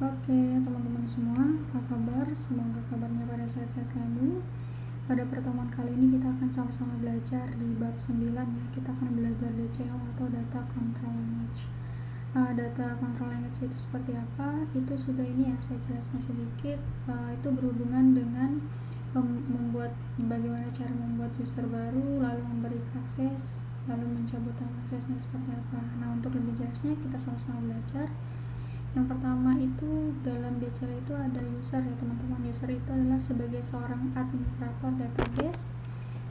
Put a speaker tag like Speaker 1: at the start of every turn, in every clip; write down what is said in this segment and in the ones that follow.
Speaker 1: Oke, teman-teman semua, apa kabar? Semoga kabarnya pada sehat-sehat selalu. Pada pertemuan kali ini kita akan sama-sama belajar di bab 9 ya. Kita akan belajar DCL atau Data Control Language. Data Control Language itu seperti apa? Itu sudah ini ya, saya jelaskan sedikit. Itu berhubungan dengan bagaimana cara membuat user baru, lalu memberi akses, lalu mencabut aksesnya seperti apa. Nah, untuk lebih jelasnya kita sama-sama belajar. Yang pertama itu dalam DCL itu ada user ya teman-teman. User itu adalah sebagai seorang administrator database.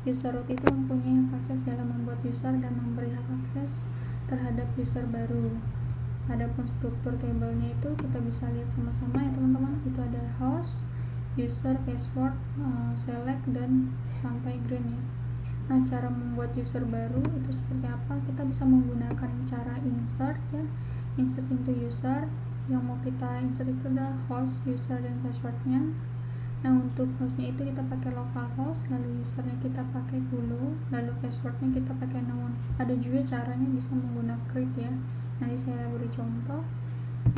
Speaker 1: User root itu mempunyai hak akses dalam membuat user dan memberi hak akses terhadap user baru. Adapun struktur tabelnya itu kita bisa lihat sama-sama ya teman-teman. Itu ada host, user, password, select, dan sampai green ya. Nah, cara membuat user baru itu seperti apa? Kita bisa menggunakan cara insert ya. Insert into user. Yang mau kita insert itu adalah host, user, dan passwordnya. Nah, untuk hostnya itu kita pakai localhost, lalu usernya kita pakai hello, lalu passwordnya kita pakai known. Ada juga caranya bisa menggunakan create ya, nanti saya beri contoh.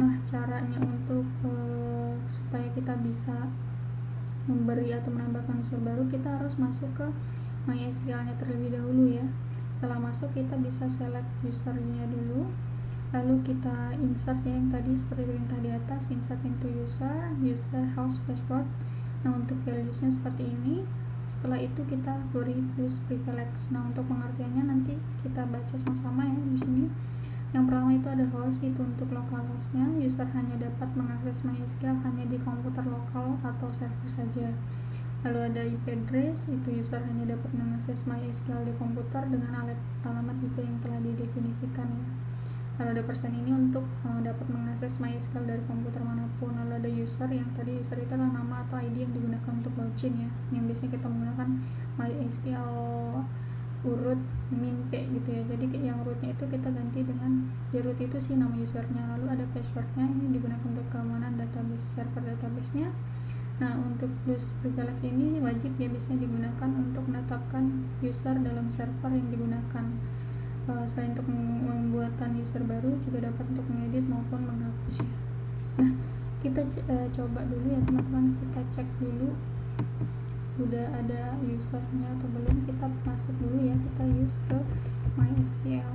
Speaker 1: Nah, caranya untuk supaya kita bisa memberi atau menambahkan user baru, kita harus masuk ke MySQL nya terlebih dahulu ya. Setelah masuk kita bisa select usernya dulu, lalu kita insert ya, yang tadi seperti perintah di atas, insert into user, host, password. Nah, untuk valuesnya seperti ini. Setelah itu kita beri use privilege. Nah, untuk pengertiannya nanti kita baca sama-sama ya di sini. Yang pertama itu ada host, itu untuk local hostnya. User hanya dapat mengakses MySQL hanya di komputer lokal atau server saja. Lalu ada IP address, itu user hanya dapat mengakses MySQL di komputer dengan alamat IP yang telah didefinisikan ya. Lalu ada persen ini untuk dapat mengakses MySQL dari komputer manapun. Lalu ada user, yang tadi user itu adalah nama atau ID yang digunakan untuk login ya, yang biasanya kita menggunakan MySQL urut min p gitu ya. Jadi yang rootnya itu kita ganti dengan root itu sih nama usernya. Lalu ada passwordnya, ini digunakan untuk keamanan database, server database-nya. Nah, untuk plus privilege ini wajib ya, biasanya digunakan untuk menetapkan user dalam server yang digunakan. Selain untuk pembuatan user baru, juga dapat untuk mengedit maupun menghapus ya. Nah, kita coba dulu ya teman-teman, kita cek dulu udah ada usernya atau belum. Kita masuk dulu ya, kita use ke MySQL.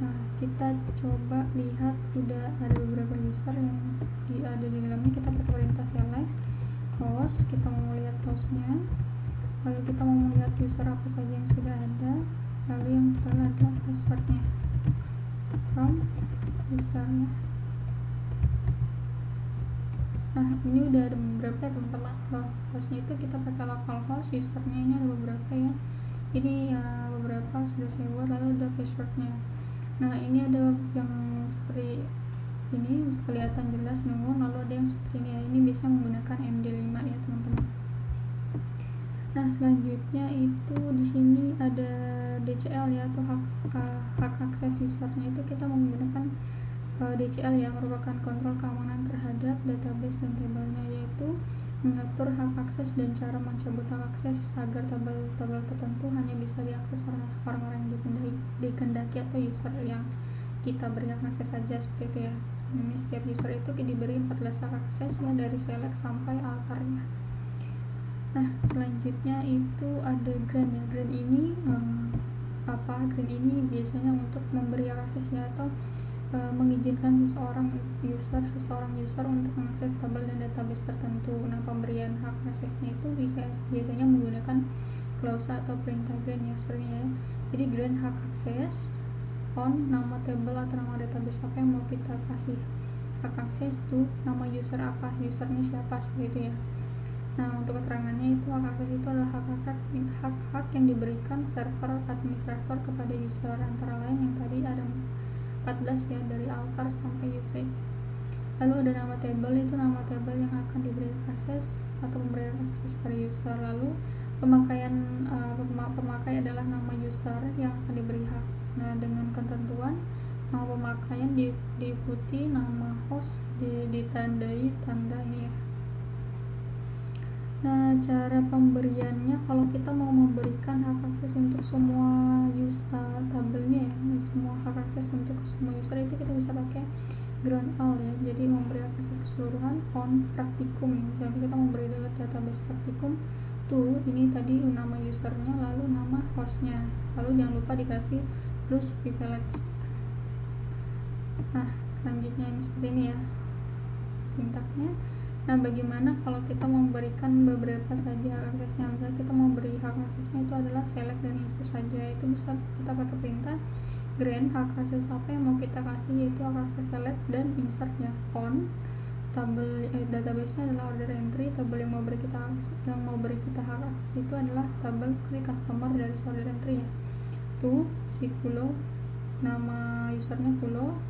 Speaker 1: Nah, kita coba lihat udah ada beberapa user yang ada di dalamnya. Kita pakai perintah select host, kita mau lihat hostnya, lalu kita mau melihat user apa saja yang sudah ada, lalu yang terakhir adalah passwordnya from usernya. Nah, ini udah ada beberapa ya teman-teman. Hostnya itu kita pakai localhost, usernya ini ada beberapa ya. Ini beberapa sudah saya buat, lalu ada passwordnya. Nah, ini ada yang seperti ini kelihatan jelas nunggu, lalu ada yang seperti ini ya. Ini bisa menggunakan MD5 ya teman-teman. Nah, selanjutnya itu di sini ada DCL ya, atau hak akses usernya itu kita menggunakan DCL yang merupakan kontrol keamanan terhadap database dan tabelnya, yaitu mengatur hak akses dan cara mencabut hak akses agar tabel tertentu hanya bisa diakses oleh orang-orang yang dikehendaki atau user yang kita beri hak akses saja, seperti itu ya. Ini setiap user itu diberi 14 hak akses ya, dari select sampai altarnya. Nah, selanjutnya itu ada grant ya. Grant ini grant ini biasanya untuk memberi akses ya, atau mengizinkan seseorang user untuk mengakses tabel dan database tertentu. Nah, pemberian hak aksesnya itu biasanya menggunakan clause atau perintah grant ya, seperti ya. Jadi grant hak akses on nama tabel atau nama database apa yang mau kita kasih hak akses tuh, nama user apa, usernya siapa, seperti itu ya. Nah, untuk keterangannya itu hak akses itu adalah hak-hak yang diberikan server administrator kepada user, antara lain yang tadi ada 14 ya, dari altar sampai usage. Lalu ada nama table, itu nama table yang akan diberi akses atau memberi akses pada user. Lalu pemakai adalah nama user yang akan diberi hak. Nah, dengan ketentuan nama pemakaian diikuti nama host, ditandai tanda ini ya. Nah, cara pemberiannya, kalau kita mau memberikan hak akses untuk semua user tabelnya ya, semua hak akses untuk semua user itu kita bisa pakai ground all ya, jadi memberi akses keseluruhan on praktikum ini. Jadi kita memberi database praktikum tuh, ini tadi nama usernya lalu nama hostnya, lalu jangan lupa dikasih plus privilege. Nah selanjutnya ini seperti ini ya sintaknya. Nah bagaimana kalau kita memberikan beberapa saja aksesnya, misalnya kita mau beri hak aksesnya itu adalah select dan insert saja, itu bisa kita pakai perintah grant hak akses apa yang mau kita kasih, yaitu hak akses select dan insert ya. On tabel database-nya adalah order entry, tabel yang mau beri kita hak akses itu adalah tabel customer dari order entry ya. Tuh si Pulo, nama usernya Pulo,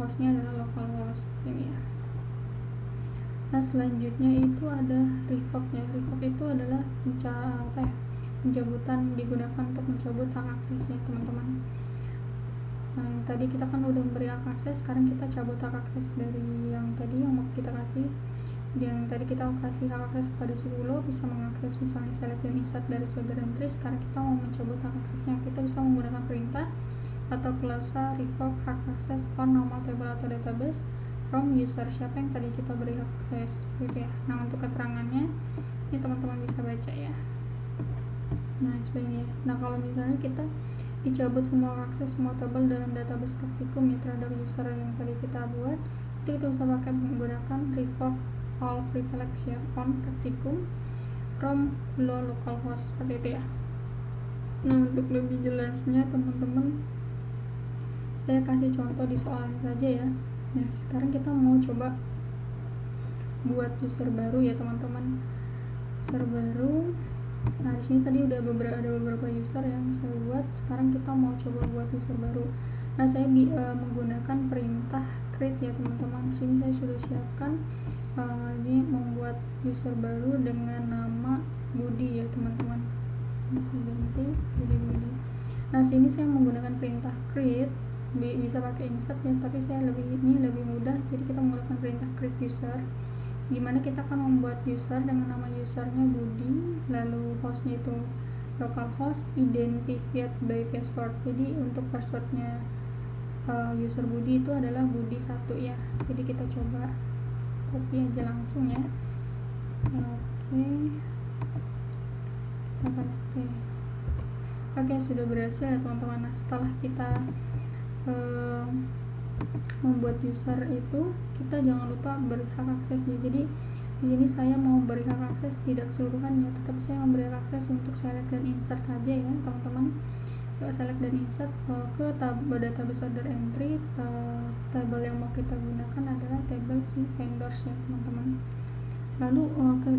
Speaker 1: hostnya adalah localhost ini ya. Nah selanjutnya itu ada revoke ya. Revoke itu adalah pencabutan, digunakan untuk mencabut hak aksesnya teman-teman. Nah yang tadi kita kan udah memberi hak akses, sekarang kita cabut hak akses dari yang tadi yang mau kita kasih. Yang tadi kita kasih hak akses kepada si Pulo, bisa mengakses misalnya select dan insert dari order entry. Sekarang kita mau mencabut hak aksesnya, kita bisa menggunakan perintah atau klausa revoke hak akses on nama table atau database from user, siapa yang tadi kita beri hak akses gitu ya. Nah untuk keterangannya ini teman-teman bisa baca ya. Nah sebenarnya, nah kalau misalnya kita dicabut semua akses semua tabel dalam database praktikum ya terhadap user yang tadi kita buat, itu kita bisa pakai menggunakan revoke all privilege ya on praktikum from localhost seperti itu ya. Nah untuk lebih jelasnya teman-teman saya kasih contoh di soalnya saja ya. Nah sekarang kita mau coba buat user baru ya teman-teman, user baru. Nah di sini tadi ada beberapa user yang saya buat, sekarang kita mau coba buat user baru. Nah saya menggunakan perintah create ya teman-teman. Di sini saya sudah siapkan ini membuat user baru dengan nama Budi ya teman-teman. Bisa ganti jadi Budi. Nah sini saya menggunakan perintah create, bisa pakai insert ya, tapi saya lebih mudah, jadi kita menggunakan perintah create user, dimana kita akan membuat user dengan nama usernya Budi, lalu hostnya itu localhost, identified by password. Jadi untuk passwordnya user Budi itu adalah Budi 1 ya. Jadi kita coba copy aja langsung ya. Oke, kita paste. Oke, sudah berhasil ya teman-teman. Nah setelah kita membuat user itu, kita jangan lupa beri hak aksesnya. Jadi di sini saya mau beri hak akses tidak keseluruhan ya, tetap saya memberi hak akses untuk select dan insert saja ya teman-teman. Select dan insert ke database order entry. Tabel yang mau kita gunakan adalah tabel si vendors ya teman-teman. Lalu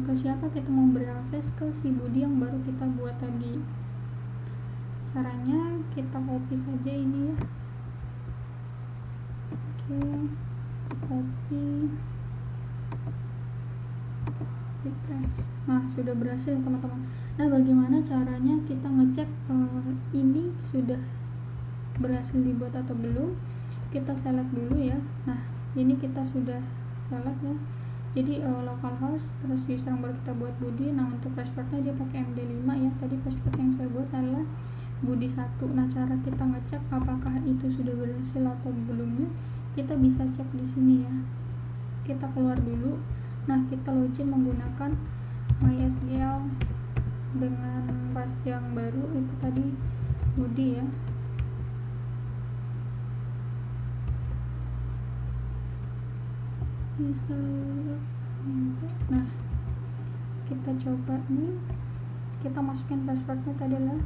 Speaker 1: ke siapa kita mau beri akses? Ke si Budi yang baru kita buat tadi. Caranya kita copy saja ini ya. Copy paste. Nah sudah berhasil teman-teman. Nah bagaimana caranya kita ngecek ini sudah berhasil dibuat atau belum? Kita select dulu ya. Nah ini kita sudah select ya, jadi localhost terus user yang baru kita buat Budi. Nah untuk passwordnya dia pakai MD5 ya, tadi password yang saya buat adalah Budi 1. Nah cara kita ngecek apakah itu sudah berhasil atau belumnya, kita bisa cek di sini ya. Kita keluar dulu. Nah kita login menggunakan MySQL dengan password yang baru itu tadi Budi ya. Nah kita coba nih, kita masukin passwordnya tadi adalah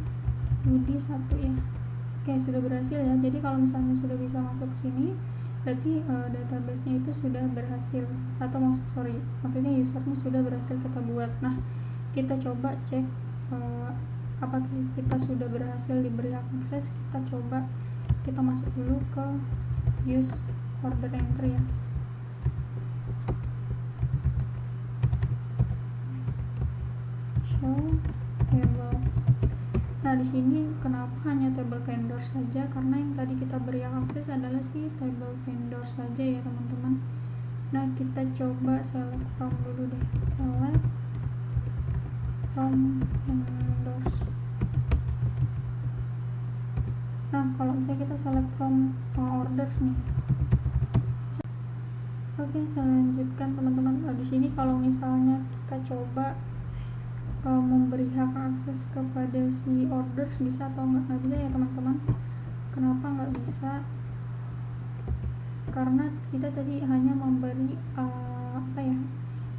Speaker 1: Budi 1 ya. Oke, sudah berhasil ya. Jadi kalau misalnya sudah bisa masuk ke sini, berarti database-nya itu sudah berhasil, atau maksudnya usernya sudah berhasil kita buat. Nah kita coba cek apakah kita sudah berhasil diberi akses. Kita masuk dulu ke use order entry ya. Show tables. Nah di sini kenapa hanya table vendor saja? Karena yang tadi kita beri akses adalah si table vendor saja ya teman-teman. Nah kita coba select from dulu deh. Select from vendors. Nah kalau misalnya kita select from orders nih, Oke, saya lanjutkan teman-teman. Di sini kalau misalnya kita coba memberi hak akses kepada si orders, bisa atau nggak bisa ya teman-teman. Kenapa nggak bisa? Karena kita tadi hanya memberi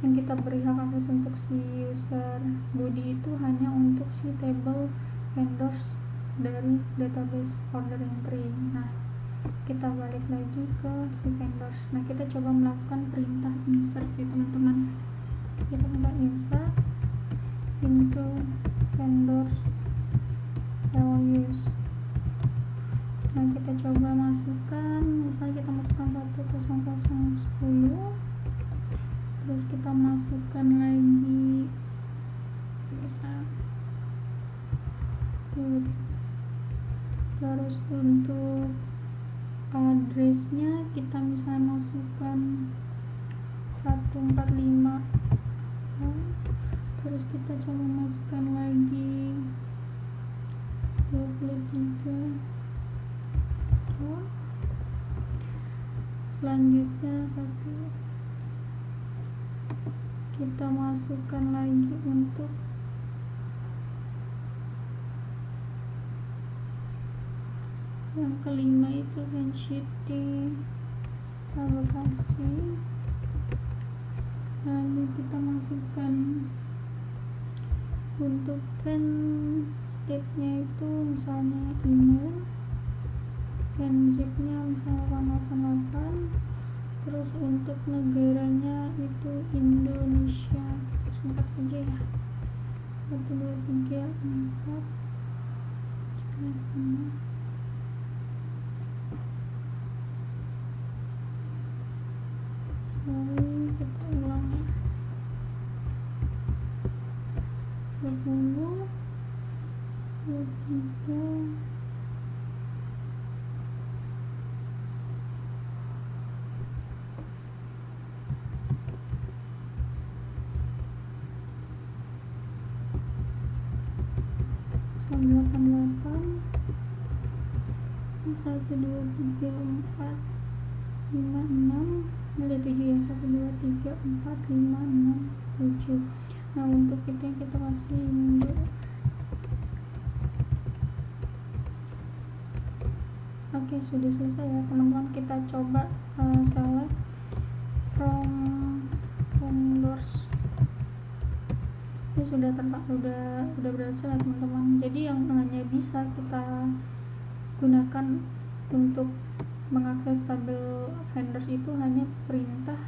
Speaker 1: yang kita beri hak akses untuk si user body itu hanya untuk si table vendors dari database order entry. Nah, kita balik lagi ke si vendors. Nah, kita coba melakukan perintah insert ya teman-teman. Kita coba insert into vendors values. Nah, kita coba masukkan, misalnya kita masukkan 10010, terus kita masukkan lagi misal terus untuk addressnya kita misalnya masukkan 145, terus kita coba masukkan lagi 23. Selanjutnya kita masukkan lagi untuk yang kelima itu density alokasi. Lalu kita masukkan untuk fan state-nya itu misalnya email, fan zip-nya misalnya 888, terus untuk negaranya itu Indonesia, singkat aja ya, 1 2 3 4 kita ulang ya, 10 23 88 1 2 3 4 5 6 ada 7 ya, 1 2 3 4 5 6 7. Nah, untuk itu yang kita kasih Indo. Oke, sudah selesai ya teman-teman. Kita coba select from vendors. Ini sudah berhasil ya teman-teman. Jadi yang hanya bisa kita gunakan untuk mengakses tabel vendors itu hanya perintah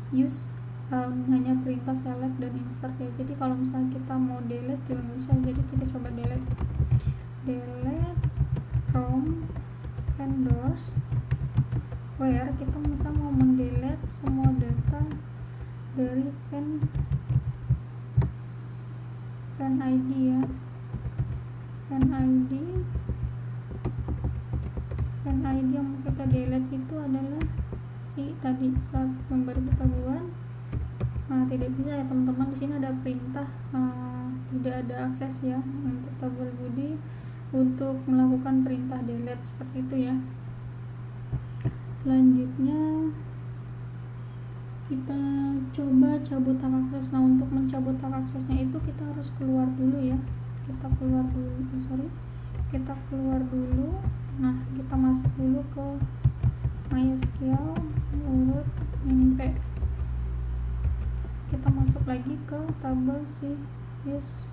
Speaker 1: use, hanya perintah select dan insert ya. Jadi kalau misalnya kita mau delete juga nggak bisa. Jadi kita coba delete from vendors where kita misalnya mau mendelete semua data dari fan ID ya, fan ID yang mau kita delete itu adalah si tadi saat memberi ketahuan. Nah, tidak bisa ya teman-teman, di sini ada perintah tidak ada akses ya untuk tabel body untuk melakukan perintah delete seperti itu ya. Selanjutnya kita coba cabut hak akses. Nah, untuk mencabut hak aksesnya itu kita harus keluar dulu ya. Kita keluar dulu. Nah, kita masuk dulu ke MySQL urut mp. Kita masuk lagi ke tabel si use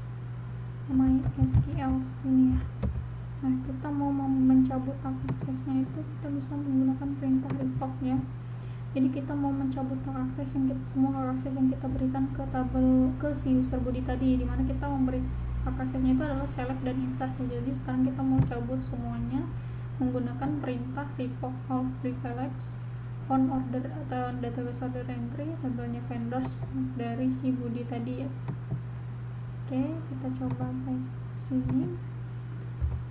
Speaker 1: MySQL seperti ini ya. Nah, kita mau mencabut hak aksesnya itu kita bisa menggunakan perintah revoke ya. Jadi kita mau mencabut hak akses semua hak akses yang kita berikan ke tabel ke si user body tadi, dimana kita memberi hak aksesnya itu adalah select dan insert. Jadi sekarang kita mau cabut semuanya menggunakan perintah revoke all privileges on order atau database order entry tabelnya vendors dari si body tadi ya. Oke, kita coba paste sini.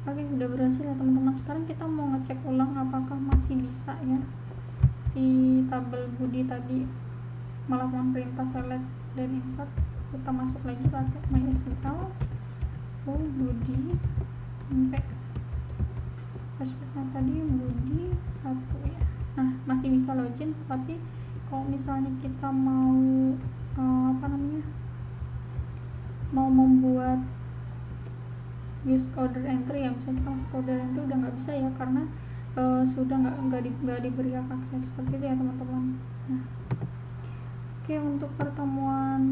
Speaker 1: Oke, sudah berhasil ya teman-teman. Sekarang kita mau ngecek ulang apakah masih bisa ya si tabel body tadi melakukan perintah select dan insert. Kita masuk lagi pakai MySQL body passwordnya tadi body 1 ya. Nah, masih bisa login, tapi kalau misalnya kita mau mau membuat use order entry ya, misalnya kita masuk order entry udah nggak bisa ya, karena sudah nggak diberi hak akses seperti itu ya teman-teman. Nah, oke, untuk pertemuan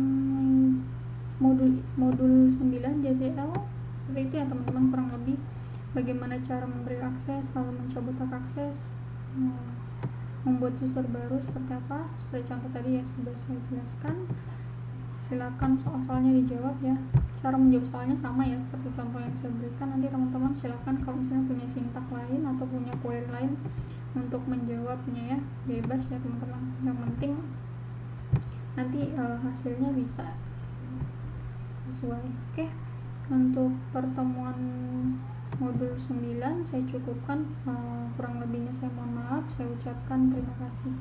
Speaker 1: modul 9 JTL seperti itu ya teman-teman, kurang lebih bagaimana cara memberi akses lalu mencabut hak akses, membuat user baru seperti apa, seperti contoh tadi ya sudah saya jelaskan. Silakan soal-soalnya dijawab ya. Cara menjawab soalnya sama ya seperti contoh yang saya berikan. Nanti teman-teman silakan kalau misalnya punya sintak lain atau punya query lain untuk menjawabnya ya, bebas ya teman-teman. Yang penting nanti hasilnya bisa sesuai. Oke, untuk pertemuan modul 9 saya cukupkan, kurang lebihnya saya mohon maaf. Saya ucapkan terima kasih.